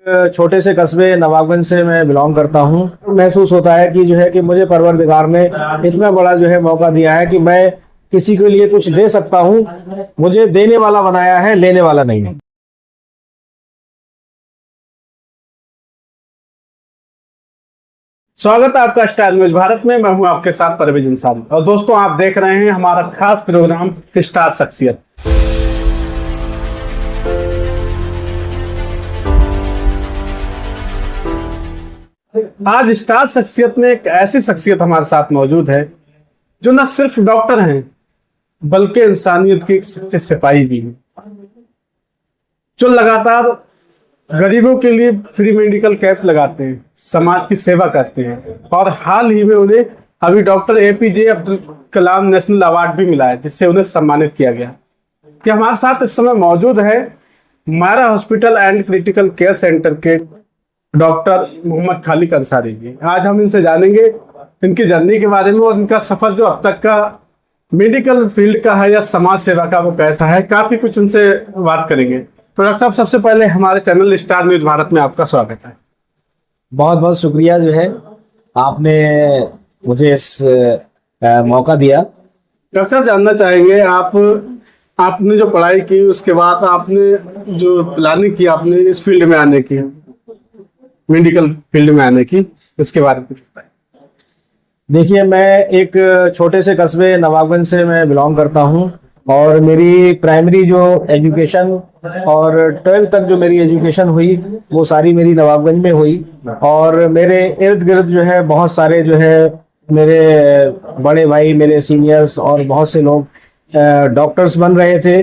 छोटे से कस्बे नवाबगंज से मैं बिलोंग करता हूँ। महसूस होता है कि जो है कि मुझे परवरदिगार ने इतना बड़ा जो है मौका दिया है कि मैं किसी के लिए कुछ दे सकता हूँ। मुझे देने वाला बनाया है, लेने वाला नहीं है। स्वागत है आपका स्टार न्यूज भारत में। मैं हूं आपके साथ परवेज इंसानी और दोस्तों आप देख रहे हैं हमारा खास प्रोग्राम स्टार शख्सियत। आज स्टार शख्सियत में एक ऐसी शख्सियत हमारे साथ मौजूद है जो न सिर्फ डॉक्टर हैं बल्कि इंसानियत की एक सच्चे सिपाही भी हैं, जो लगातार गरीबों के लिए फ्री मेडिकल कैंप लगाते हैं, समाज की सेवा करते हैं और हाल ही में उन्हें अभी doctor APJ Abdul Kalam national award भी मिला है, जिससे उन्हें सम्मानित किया गया। कि हमारे साथ इस समय मौजूद है Myra hospital and critical care centre के डॉक्टर मोहम्मद खालिक अंसारी जी। आज हम इनसे जानेंगे इनकी जर्नी के बारे में और इनका सफर जो अब तक का मेडिकल फील्ड का है या समाज सेवा का वो कैसा है, काफी कुछ उनसे बात करेंगे। तो डॉक्टर साहब, सबसे पहले हमारे चैनल स्टार न्यूज भारत में आपका स्वागत है। बहुत बहुत शुक्रिया जो है आपने मुझे इस मौका दिया। डॉक्टर साहब, जानना चाहेंगे आपने जो पढ़ाई की उसके बाद आपने जो प्लानिंग की आपने इस फील्ड में आने की, मेडिकल फील्ड में आने की, इसके बारे में कुछ बताएं। देखिए, मैं एक छोटे से कस्बे नवाबगंज से मैं बिलोंग करता हूँ और मेरी प्राइमरी जो एजुकेशन और 12th तक जो मेरी एजुकेशन हुई वो सारी मेरी नवाबगंज में हुई। और मेरे इर्द गिर्द जो है बहुत सारे जो है मेरे बड़े भाई, मेरे सीनियर्स और बहुत से लोग डॉक्टर्स बन रहे थे।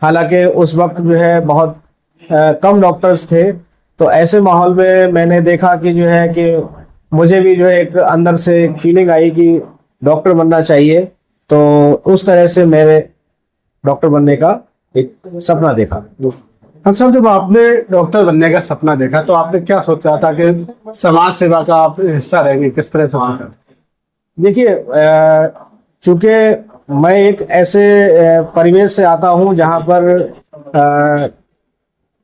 हालांकि उस वक्त जो है बहुत कम डॉक्टर्स थे। तो ऐसे माहौल में मैंने देखा कि जो है कि मुझे भी जो है एक अंदर से एक फीलिंग आई कि डॉक्टर बनना चाहिए। तो उस तरह से मैंने डॉक्टर बनने का एक सपना देखा। अच्छा, जब आपने डॉक्टर बनने का सपना देखा तो आपने क्या सोचा था कि समाज सेवा का आप हिस्सा रहेंगे, किस तरह से सोचा था? देखिए, चूंकि मैं एक ऐसे परिवेश से आता हूं जहां पर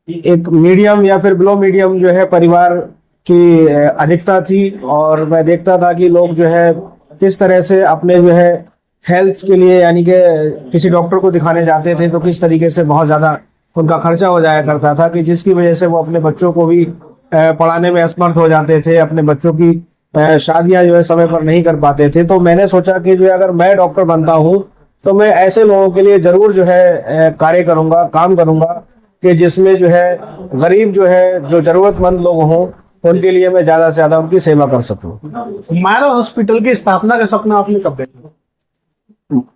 एक मीडियम या फिर बिलो मीडियम जो है परिवार की अधिकता थी और मैं देखता था कि लोग जो है किस तरह से अपने जो है हेल्थ के लिए यानी कि किसी डॉक्टर को दिखाने जाते थे तो किस तरीके से बहुत ज़्यादा उनका खर्चा हो जाया करता था कि जिसकी वजह से वो अपने बच्चों को भी पढ़ाने में असमर्थ हो जाते थे, अपने बच्चों की शादियां जो है समय पर नहीं कर पाते थे। तो मैंने सोचा कि जो है अगर मैं डॉक्टर बनता हूँ तो मैं ऐसे लोगों के लिए ज़रूर जो है कार्य करूँगा, काम करूँगा कि जिसमें जो है गरीब जो है, जो ज़रूरतमंद लोग हों, उनके लिए मैं ज़्यादा से ज़्यादा उनकी सेवा कर सकूँ। मायरा हॉस्पिटल की स्थापना का सपना आपने कब देखा?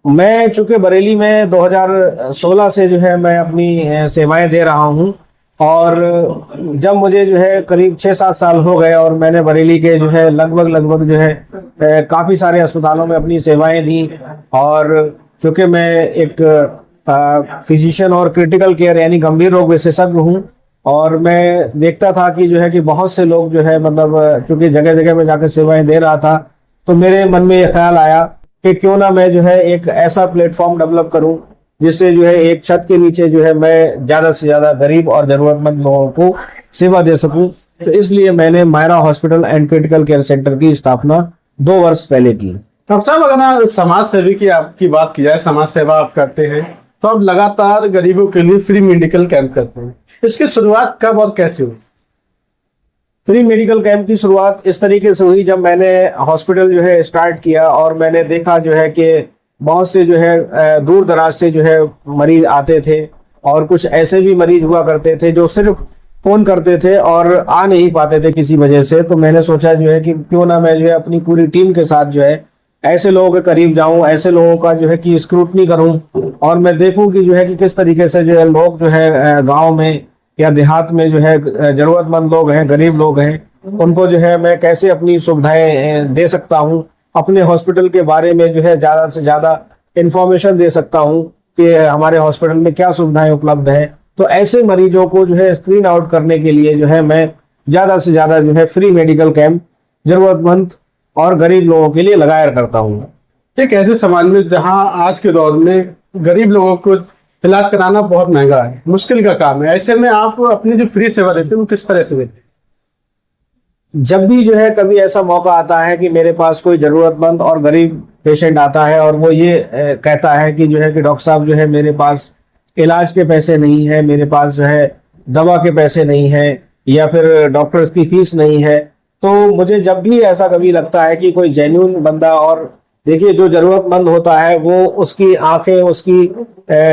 मैं चूंकि बरेली में 2016 से जो है मैं अपनी सेवाएं दे रहा हूं और जब मुझे जो है करीब 6-7 साल हो गए और मैंने बरेली के जो है लगभग जो है काफ़ी सारे अस्पतालों में अपनी सेवाएं दी। और चूंकि मैं एक फिजिशियन और क्रिटिकल केयर यानी गंभीर रोग विशेषज्ञ हूं और मैं देखता था कि जो है कि बहुत से लोग जो है मतलब चूंकि जगह जगह में जाकर सेवाएं दे रहा था, तो मेरे मन में ये ख्याल आया कि क्यों ना मैं जो है एक ऐसा प्लेटफॉर्म डेवलप करूं जिससे जो है एक छत के नीचे जो है मैं ज़्यादा से ज़्यादा गरीब और ज़रूरतमंद लोगों को सेवा दे सकूं। तो इसलिए मैंने Myra hospital and critical care centre की स्थापना 2 वर्ष पहले की। डॉक्टर साहब, अगर समाज सेवी की आपकी बात की जाए, समाज सेवा आप करते हैं तो आप लगातार गरीबों के लिए फ्री मेडिकल कैंप करते हैं। इसकी शुरुआत कब और कैसे हुई? फ्री मेडिकल कैंप की शुरुआत इस तरीके से हुई जब मैंने हॉस्पिटल जो है स्टार्ट किया और मैंने देखा जो है कि बहुत से जो है दूर दराज से जो है मरीज आते थे और कुछ ऐसे भी मरीज हुआ करते थे जो सिर्फ फ़ोन करते थे और आ नहीं पाते थे किसी वजह से। तो मैंने सोचा जो है कि क्यों ना मैं जो है अपनी पूरी टीम के साथ जो है ऐसे लोगों के करीब जाऊं, ऐसे लोगों का जो है कि स्क्रूटनी करूं और मैं देखूं कि जो है कि किस तरीके से जो है लोग जो है गाँव में या देहात में जो है ज़रूरतमंद लोग हैं, गरीब लोग हैं, उनको जो है मैं कैसे अपनी सुविधाएं दे सकता हूं, अपने हॉस्पिटल के बारे में जो है ज़्यादा से ज़्यादा इंफॉर्मेशन दे सकता हूं कि हमारे हॉस्पिटल में क्या सुविधाएं उपलब्ध हैं। तो ऐसे मरीजों को जो है स्क्रीन आउट करने के लिए जो है मैं ज़्यादा से ज़्यादा जो है फ्री मेडिकल कैंप ज़रूरतमंद और गरीब लोगों के लिए लगाया करता हूँ। एक ऐसे समाज में जहाँ आज के दौर में गरीब लोगों को इलाज कराना बहुत महंगा है, मुश्किल का काम है। ऐसे में आप अपनी जो फ्री सेवा देते हैं वो किस तरह से देते हैं? जब भी जो है कभी ऐसा मौका आता है कि मेरे पास कोई जरूरतमंद और गरीब पेशेंट आता है और वो ये कहता है कि जो है कि डॉक्टर साहब जो है मेरे पास इलाज के पैसे नहीं है, मेरे पास जो है दवा के पैसे नहीं है, या फिर डॉक्टर्स की फीस नहीं है, तो मुझे जब भी ऐसा कभी लगता है कि कोई जेन्युइन बंदा, और देखिए जो जरूरतमंद होता है वो उसकी आंखें, उसकी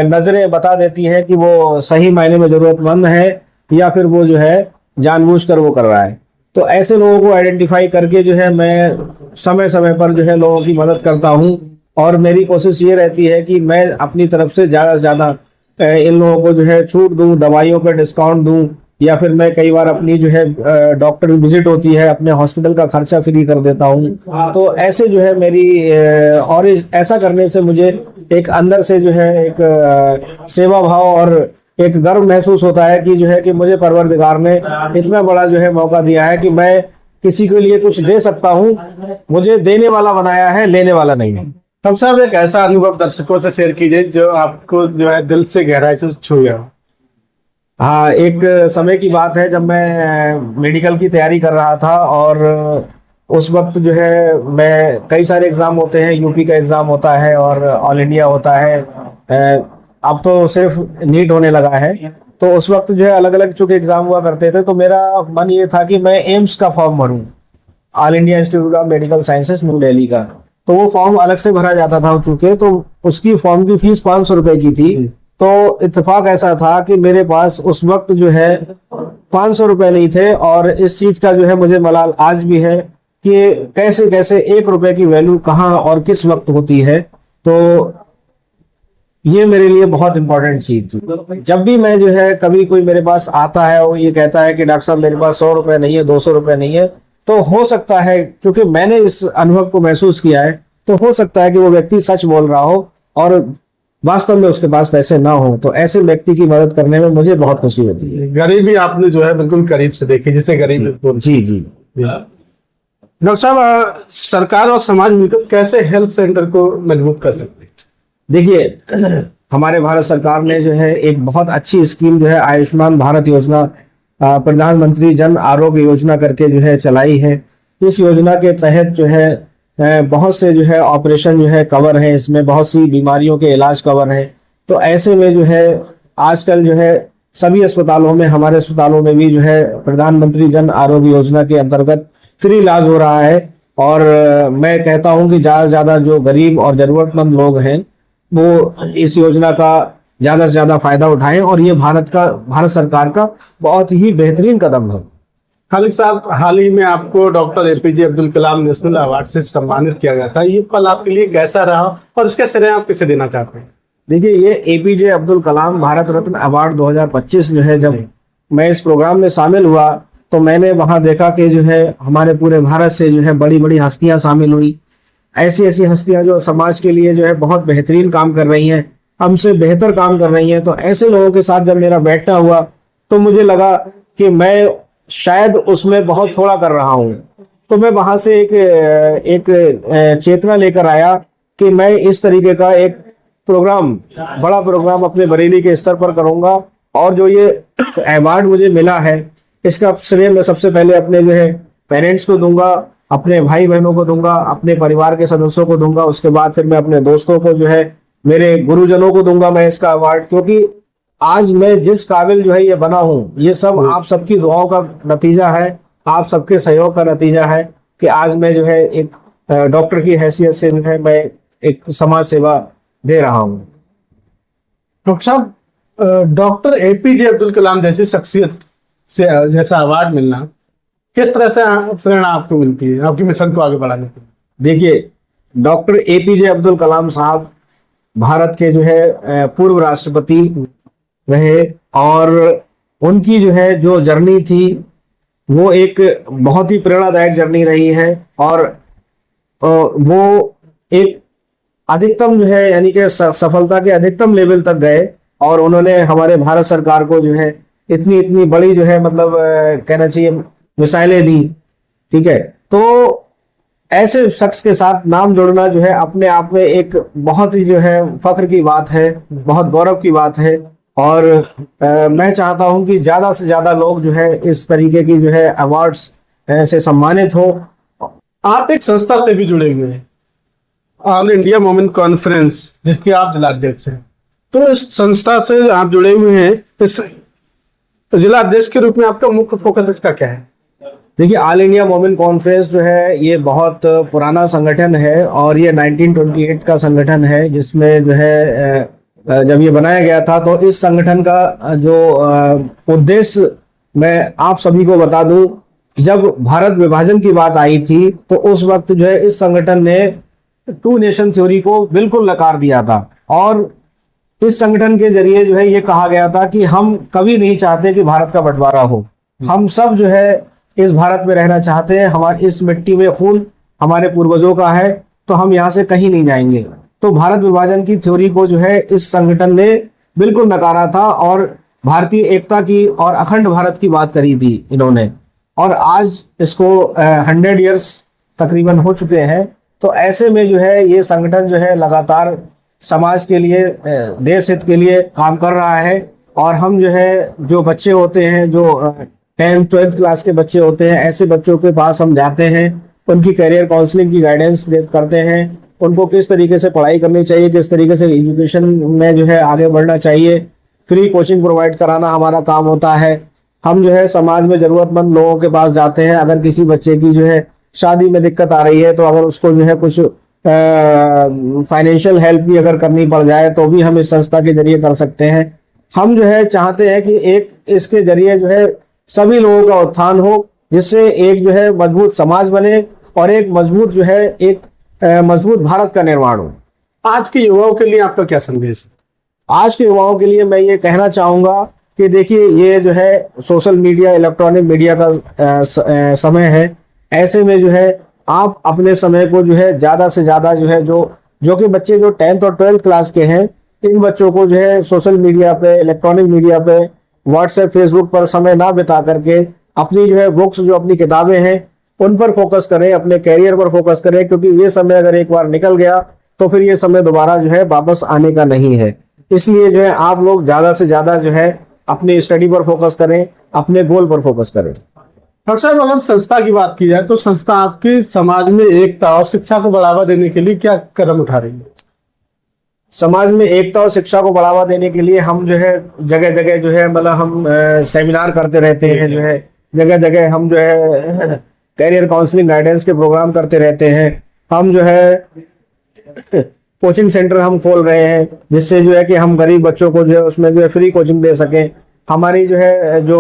नजरें बता देती हैं कि वो सही मायने में जरूरतमंद है या फिर वो जो है जानबूझकर वो कर रहा है। तो ऐसे लोगों को आइडेंटिफाई करके जो है मैं समय समय पर जो है लोगों की मदद करता हूं, और मेरी कोशिश ये रहती है कि मैं अपनी तरफ से ज़्यादा से ज़्यादा इन लोगों को जो है छूट दूं, दवाइयों पर डिस्काउंट दूं, या फिर मैं कई बार अपनी जो है डॉक्टर विजिट होती है अपने हॉस्पिटल का खर्चा फ्री कर देता हूं। तो ऐसे जो है मेरी और ऐसा करने से मुझे एक अंदर से जो है एक सेवा भाव और एक गर्व महसूस होता है कि जो है कि मुझे परवरदिगार ने इतना बड़ा जो है मौका दिया है कि मैं किसी के लिए कुछ दे सकता हूं। मुझे देने वाला बनाया है, लेने वाला नहीं है। डॉक्टर साहब, एक ऐसा अनुभव दर्शकों से शेयर कीजिए जो आपको जो है दिल से गहराई से छू गया हो। हाँ, एक समय की बात है जब मैं मेडिकल की तैयारी कर रहा था, और उस वक्त जो है मैं कई सारे एग्ज़ाम होते हैं, यूपी का एग्ज़ाम होता है और ऑल इंडिया होता है, अब तो सिर्फ नीट होने लगा है। तो उस वक्त जो है अलग अलग चूंकि एग्ज़ाम हुआ करते थे, तो मेरा मन ये था कि मैं एम्स का फॉर्म भरूं, All India Institute of Medical Sciences New Delhi का। तो वो फॉर्म अलग से भरा जाता था चूंकि, तो उसकी फॉर्म की फीस 500 रुपए की थी। तो इत्तेफाक ऐसा था कि मेरे पास उस वक्त जो है 500 रुपए नहीं थे, और इस चीज का जो है मुझे मलाल आज भी है कि कैसे कैसे 1 रुपए की वैल्यू कहाँ और किस वक्त होती है। तो ये मेरे लिए बहुत इंपॉर्टेंट चीज थी। जब भी मैं जो है कभी कोई मेरे पास आता है, वो ये कहता है कि डॉक्टर साहब मेरे पास 100 रुपए नहीं है, 200 रुपए नहीं है, तो हो सकता है, क्योंकि मैंने इस अनुभव को महसूस किया है, तो हो सकता है कि वो व्यक्ति सच बोल रहा हो और वास्तव में उसके पास पैसे ना हो। तो ऐसे व्यक्ति की मदद करने में मुझे बहुत खुशी होती है। गरीबी आपने जो है बिल्कुल करीब से देखी, जिसे गरीब जी जी। डॉक्टर साहब, सरकार और समाज मिलकर कैसे हेल्थ सेंटर को मजबूत कर सकते हैं? देखिए, हमारे भारत सरकार ने जो है एक बहुत अच्छी स्कीम जो है आयुष्मान भारत योजना, प्रधानमंत्री जन आरोग्य योजना करके जो है चलाई है। इस योजना के तहत जो है बहुत से जो है ऑपरेशन जो है कवर है, इसमें बहुत सी बीमारियों के इलाज कवर है। तो ऐसे में जो है आजकल जो है सभी अस्पतालों में, हमारे अस्पतालों में भी जो है प्रधानमंत्री जन आरोग्य योजना के अंतर्गत फ्री इलाज हो रहा है। और मैं कहता हूं कि ज़्यादा से ज़्यादा जो गरीब और ज़रूरतमंद लोग हैं वो इस योजना का ज़्यादा से ज़्यादा फायदा उठाएं, और ये भारत सरकार का बहुत ही बेहतरीन कदम है। खालिद साहब, हाल ही में आपको doctor APJ Abdul Kalam national award से सम्मानित किया गया था। ये पल आपके लिए कैसा रहा और इसका श्रेय आप किसे देना चाहते हैं? देखिए, ये एपीजे अब्दुल कलाम भारत रत्न अवार्ड 2025 जो है, जब मैं इस प्रोग्राम में शामिल हुआ तो मैंने वहां देखा कि जो है हमारे पूरे भारत से जो है बड़ी बड़ी हस्तियां शामिल हुई। ऐसी ऐसी हस्तियां जो समाज के लिए जो है बहुत बेहतरीन काम कर रही हैं, हमसे बेहतर काम कर रही हैं। तो ऐसे लोगों के साथ जब मेरा बैठना हुआ तो मुझे लगा कि मैं शायद उसमें बहुत थोड़ा कर रहा हूं। तो मैं वहां से एक चेतना लेकर आया कि मैं इस तरीके का एक प्रोग्राम, बड़ा प्रोग्राम अपने बरेली के स्तर पर करूंगा। और जो ये अवार्ड मुझे मिला है, इसका श्रेय मैं सबसे पहले अपने जो है पेरेंट्स को दूंगा, अपने भाई बहनों को दूंगा, अपने परिवार के सदस्यों को दूंगा। उसके बाद फिर मैं अपने दोस्तों को जो है, मेरे गुरुजनों को दूंगा मैं इसका अवार्ड। क्योंकि आज मैं जिस काबिल जो है ये बना हूं, ये सब आप सबकी दुआओं का नतीजा है, आप सबके सहयोग का नतीजा है कि आज मैं जो है एक डॉक्टर की हैसियत से जो है मैं एक समाज सेवा दे रहा हूं। डॉक्टर साहब, डॉक्टर एपीजे अब्दुल कलाम जैसी शख्सियत से जैसा अवार्ड मिलना, किस तरह से प्रेरणा आपको मिलती है आपके मिशन को आगे बढ़ाने के लिए? देखिए, डॉक्टर एपीजे अब्दुल कलाम साहब भारत के जो है पूर्व राष्ट्रपति रहे, और उनकी जो है जो जर्नी थी वो एक बहुत ही प्रेरणादायक जर्नी रही है। और वो एक अधिकतम जो है यानी कि सफलता के अधिकतम लेवल तक गए, और उन्होंने हमारे भारत सरकार को जो है इतनी इतनी बड़ी जो है मतलब कहना चाहिए मिसाइलें दी। ठीक है, तो ऐसे शख्स के साथ नाम जोड़ना जो है अपने आप में एक बहुत ही जो है फख्र की बात है, बहुत गौरव की बात है। और मैं चाहता हूं कि ज़्यादा से ज़्यादा लोग जो है इस तरीके की जो है अवार्ड्स से सम्मानित हो। आप एक संस्था से भी जुड़े हुए हैं, ऑल इंडिया वुमेन कॉन्फ्रेंस, जिसके आप जिलाध्यक्ष हैं। तो इस संस्था से आप जुड़े हुए हैं, इस जिलाध्यक्ष के रूप में आपका मुख्य फोकस इसका क्या है? देखिए, ऑल इंडिया वुमेन कॉन्फ्रेंस जो है ये बहुत पुराना संगठन है और ये 1928 का संगठन है, जिसमें जो है जब ये बनाया गया था तो इस संगठन का जो उद्देश्य मैं आप सभी को बता दूं, जब भारत विभाजन की बात आई थी तो उस वक्त जो है इस संगठन ने टू नेशन थ्योरी को बिल्कुल नकार दिया था। और इस संगठन के जरिए जो है ये कहा गया था कि हम कभी नहीं चाहते कि भारत का बंटवारा हो, हम सब जो है इस भारत में रहना चाहते हैं, हमारी इस मिट्टी में खून हमारे पूर्वजों का है, तो हम यहाँ से कहीं नहीं जाएंगे। तो भारत विभाजन की थ्योरी को जो है इस संगठन ने बिल्कुल नकारा था और भारतीय एकता की और अखंड भारत की बात करी थी इन्होंने। और आज इसको 100 ईयर्स तकरीबन हो चुके हैं। तो ऐसे में जो है ये संगठन जो है लगातार समाज के लिए, देश हित के लिए काम कर रहा है। और हम जो है जो बच्चे होते हैं, जो 10th 12th क्लास के बच्चे होते हैं, ऐसे बच्चों के पास हम जाते हैं, उनकी करियर काउंसलिंग की गाइडेंस करते हैं, उनको किस तरीके से पढ़ाई करनी चाहिए, किस तरीके से एजुकेशन में जो है आगे बढ़ना चाहिए। फ्री कोचिंग प्रोवाइड कराना हमारा काम होता है। हम जो है समाज में ज़रूरतमंद लोगों के पास जाते हैं, अगर किसी बच्चे की जो है शादी में दिक्कत आ रही है तो अगर उसको जो है कुछ फाइनेंशियल हेल्प भी अगर करनी पड़ जाए तो भी हम इस संस्था के जरिए कर सकते हैं। हम जो है चाहते हैं कि एक इसके जरिए जो है सभी लोगों का उत्थान हो, जिससे एक जो है मजबूत समाज बने और एक मजबूत जो है एक मजबूत भारत का निर्माण हो। आज के युवाओं के लिए आपका क्या संदेश है? आज के युवाओं के लिए मैं ये कहना चाहूँगा कि देखिए, ये जो है सोशल मीडिया, इलेक्ट्रॉनिक मीडिया का समय है। ऐसे में जो है आप अपने समय को जो है ज़्यादा से ज़्यादा जो है जो कि बच्चे जो 10th और 12th क्लास के हैं, इन बच्चों को जो है सोशल मीडिया पे, इलेक्ट्रॉनिक मीडिया पे, व्हाट्सएप, फेसबुक पर समय ना बिता करके अपनी जो है बुक्स, जो अपनी किताबें हैं, उन पर फोकस करें, अपने कैरियर पर फोकस करें। क्योंकि ये समय अगर एक बार निकल गया तो फिर ये समय दोबारा जो है वापस आने का नहीं है। इसलिए जो है आप लोग ज़्यादा से ज़्यादा जो है अपनी स्टडी पर फोकस करें, अपने गोल पर फोकस करें। डॉक्टर साहब, अगर संस्था की बात की जाए तो संस्था आपकी समाज में एकता और शिक्षा को बढ़ावा देने के लिए क्या कदम उठा रही है? समाज में एकता और शिक्षा को बढ़ावा देने के लिए हम जो है जगह जगह जो है मतलब हम सेमिनार करते रहते हैं, जो है जगह जगह हम जो है कैरियर काउंसलिंग गाइडेंस के प्रोग्राम करते रहते हैं। हम जो है कोचिंग सेंटर हम खोल रहे हैं, जिससे जो है कि हम गरीब बच्चों को जो है उसमें जो है फ्री कोचिंग दे सकें। हमारी जो है जो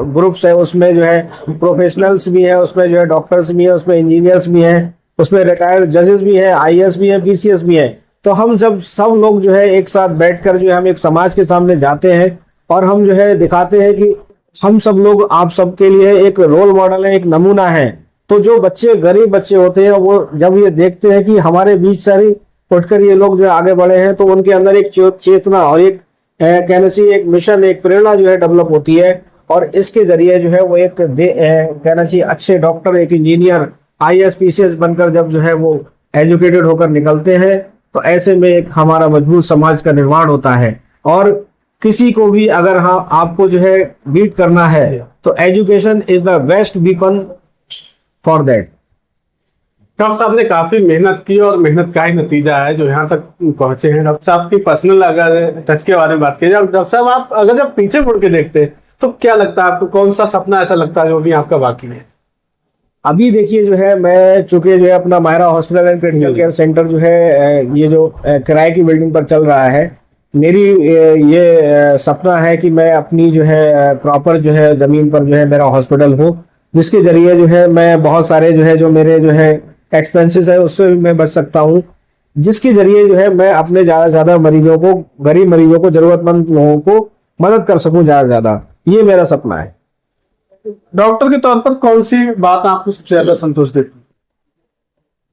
ग्रुप्स है उसमें जो है प्रोफेशनल्स भी हैं, उसमें जो है डॉक्टर्स भी हैं, उसमें इंजीनियर्स भी हैं, उसमें रिटायर्ड जजेस भी हैं, आईएएस भी हैं, पीसीएस भी हैं। तो हम जब सब लोग जो है एक साथ बैठकर जो है हम एक समाज के सामने जाते हैं और हम जो है दिखाते हैं कि हम सब लोग आप सबके लिए एक रोल मॉडल है, एक नमूना है। तो जो बच्चे, गरीब बच्चे होते हैं, वो जब ये देखते हैं कि हमारे बीच सारी उठकर ये लोग जो है आगे बढ़े हैं, तो उनके अंदर एक चेतना और एक कहना चाहिए एक मिशन, एक प्रेरणा जो है डेवलप होती है। और इसके जरिए जो है वो एक कहना चाहिए अच्छे डॉक्टर, एक इंजीनियर, आईएएस पीसीएस बनकर जब जो है वो एजुकेटेड होकर निकलते हैं, तो ऐसे में एक हमारा मजबूत समाज का निर्माण होता है। और किसी को भी अगर हाँ आपको जो है बीट करना है तो education is the best weapon for that. Doctor साहब ने काफी मेहनत की और मेहनत का ही नतीजा है जो यहाँ तक पहुंचे हैं। डॉक्टर साहब की पर्सनल अगर टच के बारे में बात की जाए, डॉक्टर साहब आप अगर जब पीछे मुड़ के देखते हैं तो क्या लगता है आपको, कौन सा सपना ऐसा लगता है जो भी आपका बाकी है? अभी देखिए जो है मैं चूंकि जो है अपना Myra hospital and critical care centre जो है ये जो किराए की बिल्डिंग पर चल रहा है, मेरी ये सपना है कि मैं अपनी जो है प्रॉपर जो है जमीन पर जो है मेरा हॉस्पिटल हो, जिसके जरिए जो है मैं बहुत सारे जो है जो मेरे जो है एक्सपेंसेस है उससे भी मैं बच सकता हूँ, जिसके जरिए जो है मैं अपने ज़्यादा से ज़्यादा मरीजों को, गरीब मरीजों को, ज़रूरतमंद लोगों को मदद कर सकूँ ज़्यादा से ज़्यादा। ये मेरा सपना है। डॉक्टर के तौर पर कौन सी बात आपको सबसे ज्यादा संतोष देती है?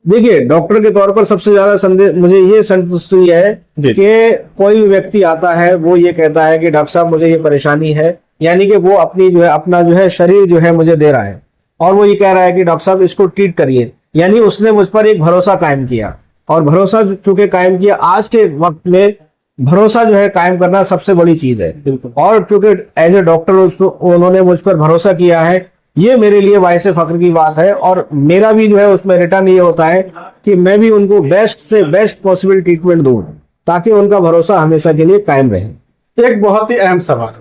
देखिए, डॉक्टर के तौर पर सबसे ज्यादा मुझे ये संतुष्टि है कि कोई भी व्यक्ति आता है, वो ये कहता है कि डॉक्टर साहब मुझे ये परेशानी है, यानी कि वो अपनी जो है अपना जो है शरीर जो है मुझे दे रहा है और वो ये कह रहा है कि डॉक्टर साहब इसको ट्रीट करिए। यानी उसने मुझ पर एक भरोसा कायम किया, और भरोसा चूंकि कायम किया, आज के वक्त में भरोसा जो है कायम करना सबसे बड़ी चीज है। बिल्कुल। और चूंकि एज ए डॉक्टर उन्होंने मुझ पर भरोसा किया है, ये मेरे लिए बाइसे फख्र की बात है। और मेरा भी जो है उसमें रिटर्न ये होता है कि मैं भी उनको बेस्ट से बेस्ट पॉसिबल ट्रीटमेंट दूं, ताकि उनका भरोसा हमेशा के लिए कायम रहे। एक बहुत ही अहम सवाल,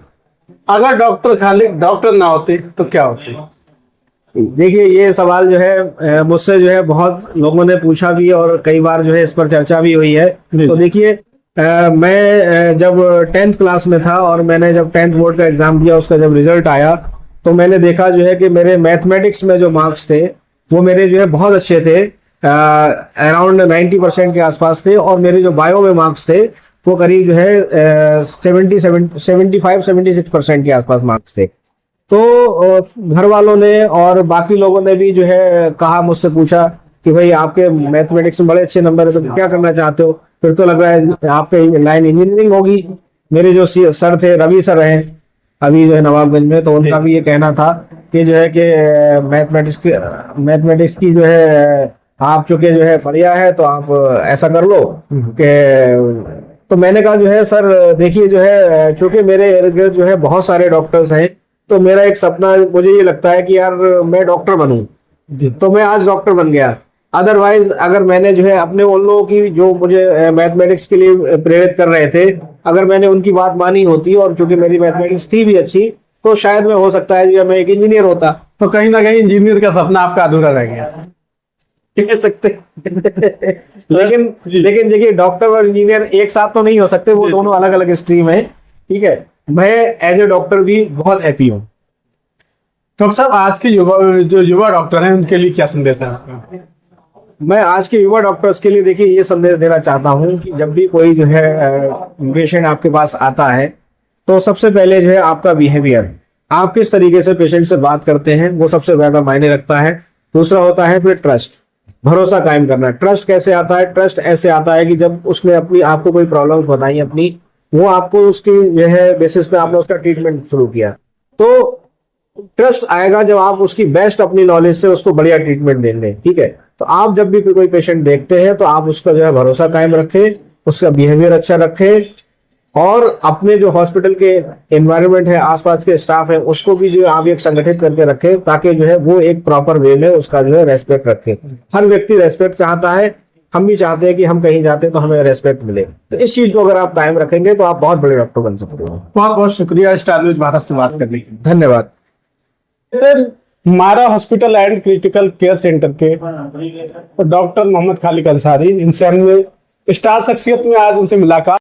अगर डॉक्टर खाली डॉक्टर ना होते तो क्या होते? देखिए, ये सवाल जो है मुझसे जो है बहुत लोगों ने पूछा भी, और कई बार जो है इस पर चर्चा भी हुई है। तो देखिए, मैं जब 10th क्लास में था और मैंने जब 10th बोर्ड का एग्जाम दिया, उसका जब रिजल्ट आया तो मैंने देखा जो है कि मेरे मैथमेटिक्स में जो मार्क्स थे वो मेरे जो है बहुत अच्छे थे, अराउंड 90% के आसपास थे। और मेरे जो बायो में मार्क्स थे वो करीब जो है 75-76% के आसपास मार्क्स थे। तो घर वालों ने और बाकी लोगों ने भी जो है कहा, मुझसे पूछा कि भाई आपके मैथमेटिक्स में बड़े अच्छे नंबर है, तो क्या करना चाहते हो? फिर तो लग रहा है आपके लाइन इंजीनियरिंग होगी। मेरे जो सर थे, रवि सर हैं अभी जो है नवाबगंज में, तो उनका भी ये कहना था कि जो है कि मैथमेटिक्स की जो है आप चुके जो है बढ़िया है, तो आप ऐसा कर लो कि। तो मैंने कहा जो है सर देखिए, जो है चूंकि मेरे इर्द गिर्द जो है बहुत सारे डॉक्टर्स हैं, तो मेरा एक सपना, मुझे ये लगता है कि यार मैं डॉक्टर बनूं, तो मैं आज डॉक्टर बन गया। अदरवाइज अगर मैंने जो है अपने उन लोगों की जो मुझे मैथमेटिक्स के लिए प्रेरित कर रहे थे, अगर मैंने उनकी बात मानी होती, और चूंकि मेरी मैथमेटिक्स थी भी अच्छी, तो शायद मैं हो सकता है कि मैं एक इंजीनियर होता। तो कहीं ना कहीं इंजीनियर का सपना आपका अधूरा रह गया, कह सकते। लेकिन देखिए, डॉक्टर और इंजीनियर एक साथ तो नहीं हो सकते, वो दोनों अलग अलग स्ट्रीम है। ठीक है, मैं एज ए डॉक्टर भी बहुत हैप्पी हूँ। डॉक्टर साहब, आज के युवा डॉक्टर हैं, उनके लिए क्या संदेश है आपका? मैं आज के युवा डॉक्टर्स के लिए देखिए ये संदेश देना चाहता हूं कि जब भी कोई जो है पेशेंट आपके पास आता है, तो सबसे पहले जो है आपका बिहेवियर, आप किस तरीके से पेशेंट से बात करते हैं, वो सबसे ज्यादा मायने रखता है। दूसरा होता है फिर ट्रस्ट, भरोसा कायम करना। ट्रस्ट कैसे आता है? ट्रस्ट ऐसे आता है कि जब उसने अपनी आपको कोई प्रॉब्लम्स बताई अपनी, वो आपको उसकी जो है बेसिस पे आपने उसका ट्रीटमेंट शुरू किया, तो ट्रस्ट आएगा जब आप उसकी बेस्ट अपनी नॉलेज से उसको बढ़िया ट्रीटमेंट देंगे। ठीक है, तो आप जब भी कोई पेशेंट देखते हैं तो आप उसका जो है भरोसा कायम रखें, उसका बिहेवियर अच्छा रखें, और अपने जो हॉस्पिटल के एनवायरनमेंट है, आसपास के स्टाफ है, उसको भी जो है आप एक संगठित करके रखें, ताकि जो है वो एक प्रॉपर वे में उसका जो है रेस्पेक्ट रखे। हर व्यक्ति रेस्पेक्ट चाहता है, हम भी चाहते हैं कि हम कहीं जाते हैं तो हमें रेस्पेक्ट मिले। तो इस चीज को अगर आप कायम रखेंगे तो आप बहुत बड़े डॉक्टर बन सकते हो। बहुत बहुत शुक्रिया स्टार न्यूज भारत से बात करने के लिए। धन्यवाद। हमारा hospital and critical care centre के डॉक्टर मोहम्मद खालिक अंसारी, इनसे हमने स्टार शख्सियत में आज उनसे मुलाकात